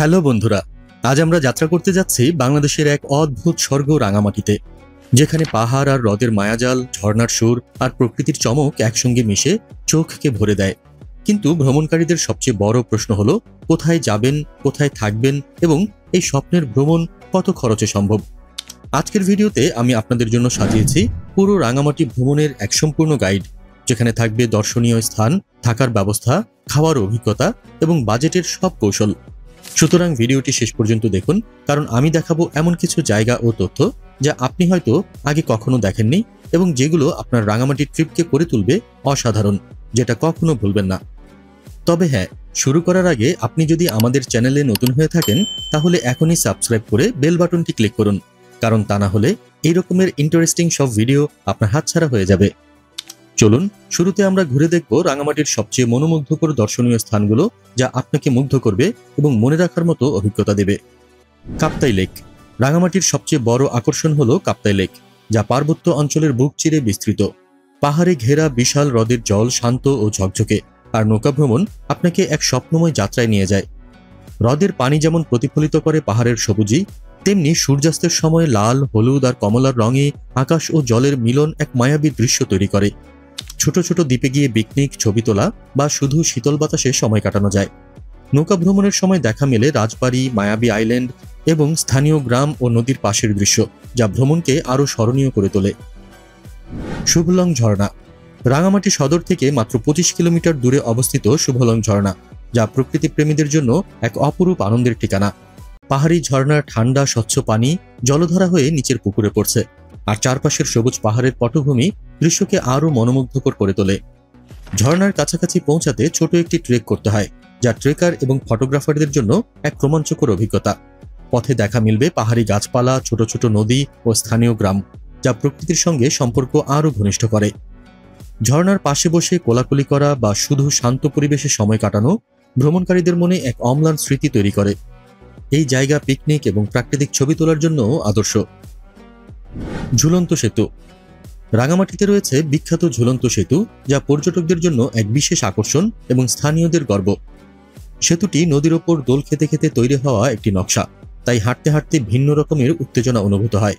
Hello বন্ধুরা, আজ আমরা যাত্রা করতে যাচ্ছি বাংলাদেশের এক অদ্ভুত স্বর্গ রাঙামাটিতে, যেখানে পাহাড় আর হ্রদের মায়াজাল, ঝর্ণার সুর আর প্রকৃতির চমক একসঙ্গে মিশে চোখকে ভরে দেয়। কিন্তু ভ্রমণকারীদের সবচেয়ে বড় প্রশ্ন হলো কোথায় যাবেন, কোথায় থাকবেন এবং এই স্বপ্নের ভ্রমণ কত খরচে সম্ভব। আজকের ভিডিওতে আমি আপনাদের জন্য সাজিয়েছি পুরো রাঙামাটি ভ্রমণের এক সম্পূর্ণ গাইড, যেখানে থাকবে দর্শনীয় স্থান, থাকার ব্যবস্থা, খাওয়ার অভিজ্ঞতা এবং বাজেটের সব কৌশল। সুতরাং ভিডিওটি শেষ পর্যন্ত দেখুন, কারণ আমি দেখাবো এমন কিছু জায়গা ও তথ্য যা আপনি হয়তো আগে কখনো দেখেননি এবং যেগুলো আপনার রাঙামাটি ট্রিপকে করে তুলবে অসাধারণ, যেটা কখনো ভুলবেন না। তবে হ্যাঁ, শুরু করার আগে আপনি যদি আমাদের চ্যানেলে নতুন হয়ে থাকেন তাহলে এখনই সাবস্ক্রাইব করে বেল বাটনটি ক্লিক করুন, কারণ তা না হলে এই রকমের ইন্টারেস্টিং সব ভিডিও আপনার হাতছাড়া হয়ে যাবে। চলুন শুরুতে আমরা ঘুরে দেখব রাঙামাটির সবচেয়ে মনোমুগ্ধকর দর্শনীয় স্থানগুলো, যা আপনাকে মুগ্ধ করবে এবং মনে রাখার মতো অভিজ্ঞতা দেবে। কাপ্তাই লেক। রাঙামাটির সবচেয়ে বড় আকর্ষণ হলো কাপ্তাই লেক, যা পার্বত্য অঞ্চলের বুক চিরে বিস্তৃত। পাহাড়ে ঘেরা বিশাল হ্রদের জল শান্ত ও ঝকঝকে, আর নৌকা ভ্রমণ আপনাকে এক স্বপ্নময় যাত্রায় নিয়ে যায়। হ্রদের পানি যেমন প্রতিফলিত করে পাহাড়ের সবুজই, তেমনি সূর্যাস্তের সময় লাল, হলুদ আর কমলার রঙে আকাশ ও জলের মিলন এক মায়াবী দৃশ্য তৈরি করে। ছোট ছোট দ্বীপে গিয়ে পিকনিক, ছবি তোলা বা শুধু শীতল বাতাসে সময় কাটানো যায়। নৌকা ভ্রমণের সময় দেখা মেলে রাজবাড়ি, মায়াবী আইল্যান্ড এবং স্থানীয় গ্রাম ও নদীর পাশের দৃশ্য, যা ভ্রমণকে আরও স্মরণীয় করে তোলে। শুভলং ঝর্ণা। রাঙামাটি সদর থেকে মাত্র 25 কিলোমিটার দূরে অবস্থিত শুভলং ঝর্ণা, যা প্রকৃতিপ্রেমীদের জন্য এক অপরূপ আনন্দের ঠিকানা। পাহাড়ি ঝর্ণার ঠান্ডা স্বচ্ছ পানি জলধারা হয়ে নিচের পুকুরে পড়ছে, আর চারপাশের সবুজ পাহাড়ের পটভূমি দৃশ্যকে আরও মনোমুগ্ধকর করে তোলে। ঝর্ণার কাছাকাছি পৌঁছাতে ছোট একটি ট্রেক করতে হয়, যা ট্রেকার এবং ফটোগ্রাফারদের জন্য এক রোমাঞ্চকর অভিজ্ঞতা। পথে দেখা মিলবে পাহাড়ি গাছপালা, ছোট ছোট নদী ও স্থানীয় গ্রাম, যা প্রকৃতির সঙ্গে সম্পর্ক আরও ঘনিষ্ঠ করে। ঝর্ণার পাশে বসে কোলাকুলি করা বা শুধু শান্ত পরিবেশে সময় কাটানো ভ্রমণকারীদের মনে এক অম্লান স্মৃতি তৈরি করে। এই জায়গা পিকনিক এবং প্রাকৃতিক ছবি তোলার জন্য আদর্শ। ঝুলন্ত সেতু। রাঙামাটিতে রয়েছে বিখ্যাত ঝুলন্ত সেতু, যা পর্যটকদের জন্য এক বিশেষ আকর্ষণ এবং স্থানীয়দের গর্ব। সেতুটি নদীর ওপর দোল খেতে খেতে তৈরি হওয়া একটি নকশা, তাই হাঁটতে হাঁটতে ভিন্ন রকমের উত্তেজনা অনুভূত হয়।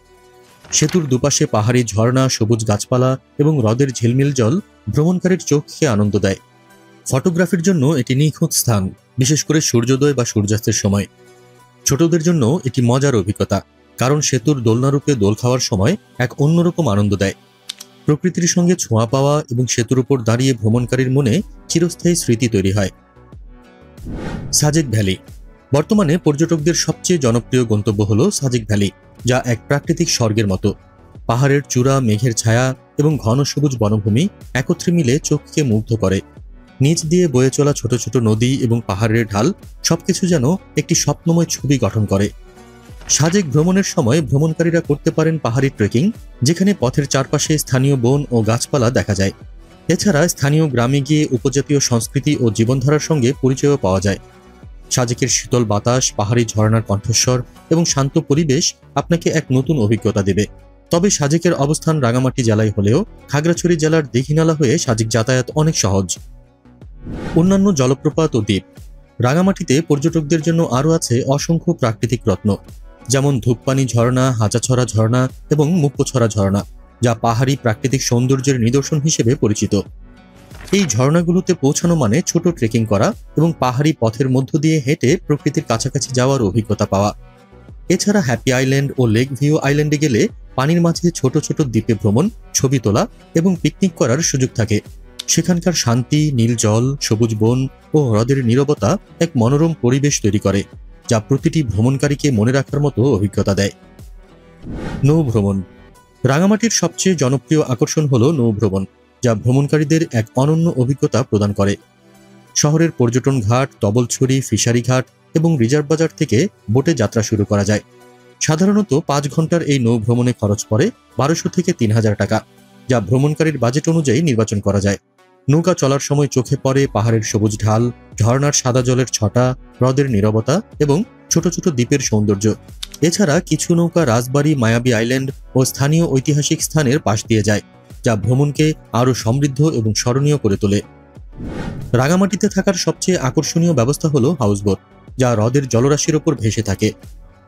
সেতুর দুপাশে পাহাড়ি ঝর্ণা, সবুজ গাছপালা এবং হ্রদের ঝিলমিল জল ভ্রমণকারীর চোখকে আনন্দ দেয়। ফটোগ্রাফির জন্য এটি নিখুঁত স্থান, বিশেষ করে সূর্যোদয় বা সূর্যাস্তের সময়। ছোটদের জন্য এটি মজার অভিজ্ঞতা, কারণ সেতুর দোলনারূপে দোল খাওয়ার সময় এক অন্যরকম আনন্দ দেয়। প্রকৃতির সঙ্গে ছোঁয়া পাওয়া এবং সেতুর উপর দাঁড়িয়ে ভ্রমণকারীর মনে চিরস্থায়ী স্মৃতি তৈরি হয়। সাজেক ভ্যালি। বর্তমানে পর্যটকদের সবচেয়ে জনপ্রিয় গন্তব্য হল সাজেক ভ্যালি, যা এক প্রাকৃতিক স্বর্গের মতো। পাহাড়ের চূড়া, মেঘের ছায়া এবং ঘন সবুজ বনভূমি একত্রে মিলে চোখকে মুগ্ধ করে। নিচ দিয়ে বয়ে চলা ছোট ছোট নদী এবং পাহাড়ের ঢাল সবকিছু যেন একটি স্বপ্নময় ছবি গঠন করে। সাজেক ভ্রমণের সময় ভ্রমণকারীরা করতে পারেন পাহাড়ি ট্রেকিং, যেখানে পথের চারপাশে স্থানীয় বন ও গাছপালা দেখা যায়। এছাড়া স্থানীয় গ্রামে গিয়ে উপজাতীয় সংস্কৃতি ও জীবনধারার সঙ্গে পরিচয়ও পাওয়া যায়। সাজেকের শীতল বাতাস, পাহাড়ি ঝর্ণার কণ্ঠস্বর এবং শান্ত পরিবেশ আপনাকে এক নতুন অভিজ্ঞতা দেবে। তবে সাজেকের অবস্থান রাঙামাটি জেলায় হলেও খাগড়াছড়ি জেলার দীঘিনালা হয়ে সাজেক যাতায়াত অনেক সহজ। অন্যান্য জলপ্রপাত ও দ্বীপ। রাঙামাটিতে পর্যটকদের জন্য আরও আছে অসংখ্য প্রাকৃতিক রত্ন, যেমন ধূপপানি ঝর্ণা, হাঁচাছড়া ঝর্ণা এবং মুক্কোছড়া ঝর্ণা, যা পাহাড়ি প্রাকৃতিক সৌন্দর্যের নিদর্শন হিসেবে পরিচিত। এই ঝর্ণাগুলোতে পৌঁছানো মানে ছোট ট্রেকিং করা এবং পাহাড়ি পথের মধ্য দিয়ে হেঁটে প্রকৃতির কাছাকাছি যাওয়ার অভিজ্ঞতা পাওয়া। এছাড়া হ্যাপি আইল্যান্ড ও লেক ভিউ আইল্যান্ডে গেলে পানির মাঝে ছোট ছোট দ্বীপে ভ্রমণ, ছবি তোলা এবং পিকনিক করার সুযোগ থাকে। সেখানকার শান্তি, নীল জল, সবুজ বন ও হ্রদের নীরবতা এক মনোরম পরিবেশ তৈরি করে, যা প্রতিটি ভ্রমণকারীকে মনে রাখার মতো অভিজ্ঞতা দেয়। নৌ ভ্রমণ। রাঙামাটির সবচেয়ে জনপ্রিয় আকর্ষণ হল নৌ ভ্রমণ, যা ভ্রমণকারীদের এক অনন্য অভিজ্ঞতা প্রদান করে। শহরের পর্যটন ঘাট, তবলছড়ি, ফিশারি ঘাট এবং রিজার্ভ বাজার থেকে বোটে যাত্রা শুরু করা যায়। সাধারণত 5 ঘন্টার এই নৌ ভ্রমণে খরচ পড়ে 1200 থেকে 3000 টাকা, যা ভ্রমণকারীর বাজেট অনুযায়ী নির্বাচন করা যায়। নৌকা চলার সময় চোখে পড়ে পাহাড়ের সবুজ ঢাল, ঝর্ণার সাদা জলের ছটা, হ্রদের নীরবতা এবং ছোট ছোট দ্বীপের সৌন্দর্য। এছাড়া কিছু নৌকা রাজবাড়ি, মায়াবী আইল্যান্ড ও স্থানীয় ঐতিহাসিক স্থানের পাশ দিয়ে যায়, যা ভ্রমণকে আরও সমৃদ্ধ এবং স্মরণীয় করে তোলে। রাঙামাটিতে থাকার সবচেয়ে আকর্ষণীয় ব্যবস্থা হলো হাউসবোট, যা হ্রদের জলরাশির ওপর ভেসে থাকে।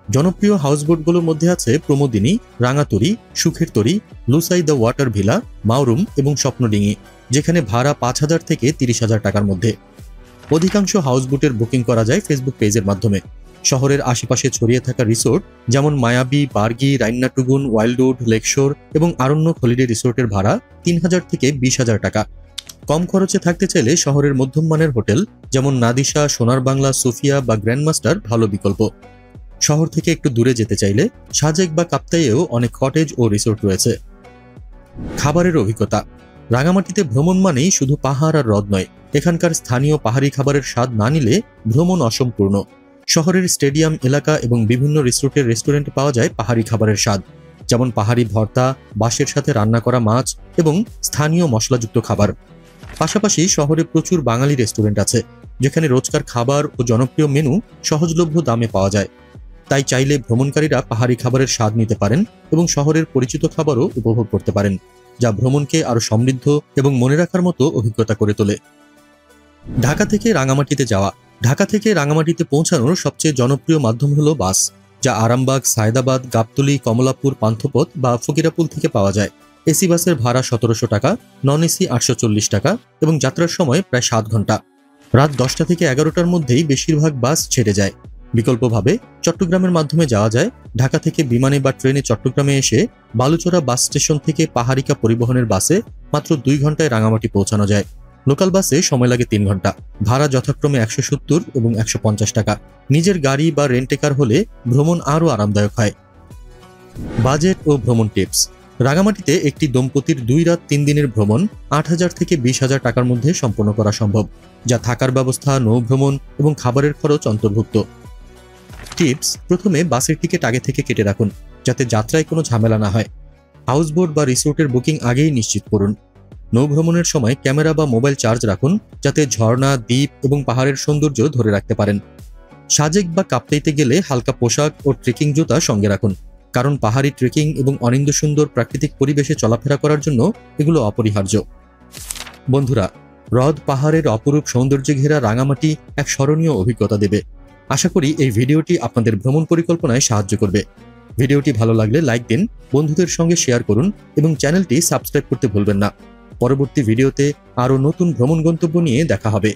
জনপ্রিয় হাউসবোটগুলোর মধ্যে আছে প্রমোদিনী, রাঙাতরি, সুখের তরি, লুসাই দ্য ওয়াটার ভিলা, মাউরুম এবং স্বপ্নডিঙি, যেখানে ভাড়া 5,000 থেকে 30,000 টাকার মধ্যে। অধিকাংশ হাউসবোটের বুকিং করা যায় ফেসবুক পেজের মাধ্যমে। শহরের আশেপাশে ছড়িয়ে থাকা রিসোর্ট যেমন মায়াবী, বার্গি, রাইন্নাটুগুন, ওয়াইল্ডউড, লেকশোর এবং আরণ্যক হলিডে রিসোর্টের ভাড়া 3,000 থেকে 20,000 টাকা। কম খরচে থাকতে চাইলে শহরের মধ্যম মানের হোটেল যেমন নাদিসা, সোনার বাংলা, সোফিয়া বা গ্র্যান্ডমাস্টার ভালো বিকল্প। শহর থেকে একটু দূরে যেতে চাইলে সাজেক বা কাপ্তাইয়েও অনেক কটেজ ও রিসোর্ট রয়েছে। খাবারের অভিজ্ঞতা। রাঙামাটিতে ভ্রমণ মানেই শুধু পাহাড় আর হ্রদ নয়। এখানকার স্থানীয় পাহাড়ি খাবারের স্বাদ না নিলে ভ্রমণ অসম্পূর্ণ। শহরের স্টেডিয়াম এলাকা এবং বিভিন্ন রিসোর্টের রেস্টুরেন্টে পাওয়া যায় পাহাড়ি খাবারের স্বাদ, যেমন পাহাড়ি ভর্তা, বাঁশের সাথে রান্না করা মাছ এবং স্থানীয় মশলাযুক্ত খাবার। পাশাপাশি শহরে প্রচুর বাঙালি রেস্টুরেন্ট আছে, যেখানে রোজকার খাবার ও জনপ্রিয় মেনু সহজলভ্য দামে পাওয়া যায়। তাই চাইলে ভ্রমণকারীরা পাহাড়ি খাবারের স্বাদ নিতে পারেন এবং শহরের পরিচিত খাবারও উপভোগ করতে পারেন, যা ভ্রমণকে আরও সমৃদ্ধ এবং মনে রাখার মতো অভিজ্ঞতা করে তোলে। ঢাকা থেকে রাঙামাটিতে যাওয়া। ঢাকা থেকে রাঙামাটিতে পৌঁছানোর সবচেয়ে জনপ্রিয় মাধ্যম হলো বাস, যা আরামবাগ, সায়দাবাদ, গাবতলী, কমলাপুর, পান্থপথ বা ফকিরাপুল থেকে পাওয়া যায়। এসি বাসের ভাড়া 1700 টাকা, নন এসি 840 টাকা এবং যাত্রার সময় প্রায় 7 ঘন্টা। রাত 10টা থেকে 11টার মধ্যেই বেশিরভাগ বাস ছেড়ে যায়। বিকল্পভাবে চট্টগ্রামের মাধ্যমে যাওয়া যায়। ঢাকা থেকে বিমানে বা ট্রেনে চট্টগ্রামে এসে বালুচরা বাস স্টেশন থেকে পাহাড়িকা পরিবহনের বাসে মাত্র 2 ঘন্টায় রাঙামাটি পৌঁছানো যায়। লোকাল বাসে সময় লাগে 3 ঘন্টা। ভাড়া যথাক্রমে 170 এবং 150 টাকা। নিজের গাড়ি বা রেন্টেকার হলে ভ্রমণ আরও আরামদায়ক হয়। বাজেট ও ভ্রমণ টিপস। রাঙামাটিতে একটি দম্পতির 2 রাত 3 দিনের ভ্রমণ 8,000 থেকে 20,000 টাকার মধ্যে সম্পন্ন করা সম্ভব, যা থাকার ব্যবস্থা, নৌভ্রমণ এবং খাবারের খরচ অন্তর্ভুক্ত। টিপস: প্রথমে বাসের টিকিট আগে থেকে কেটে রাখুন, যাতে যাত্রায় কোনো ঝামেলা না হয়। হাউসবোট বা রিসোর্টের বুকিং আগেই নিশ্চিত করুন। নৌভ্রমণের সময় ক্যামেরা বা মোবাইল চার্জ রাখুন, যাতে ঝর্ণা, দ্বীপ এবং পাহাড়ের সৌন্দর্য ধরে রাখতে পারেন। সাজেক বা কাপ্তাইতে গেলে হালকা পোশাক ও ট্রেকিং জুতা সঙ্গে রাখুন, কারণ পাহাড়ি ট্রেকিং এবং অনিন্দ্য সুন্দর প্রাকৃতিক পরিবেশে চলাফেরা করার জন্য এগুলো অপরিহার্য। বন্ধুরা, হ্রদ পাহাড়ের অপরূপ সৌন্দর্যে ঘেরা রাঙামাটি এক স্মরণীয় অভিজ্ঞতা দেবে। আশা করি এই ভিডিওটি আপনাদের ভ্রমণ পরিকল্পনায় সাহায্য করবে। ভিডিওটি ভালো লাগলে লাইক দিন, বন্ধুদের সঙ্গে শেয়ার করুন এবং চ্যানেলটি সাবস্ক্রাইব করতে ভুলবেন না। পরবর্তী ভিডিওতে আরও নতুন ভ্রমণ গন্তব্য নিয়ে দেখা হবে।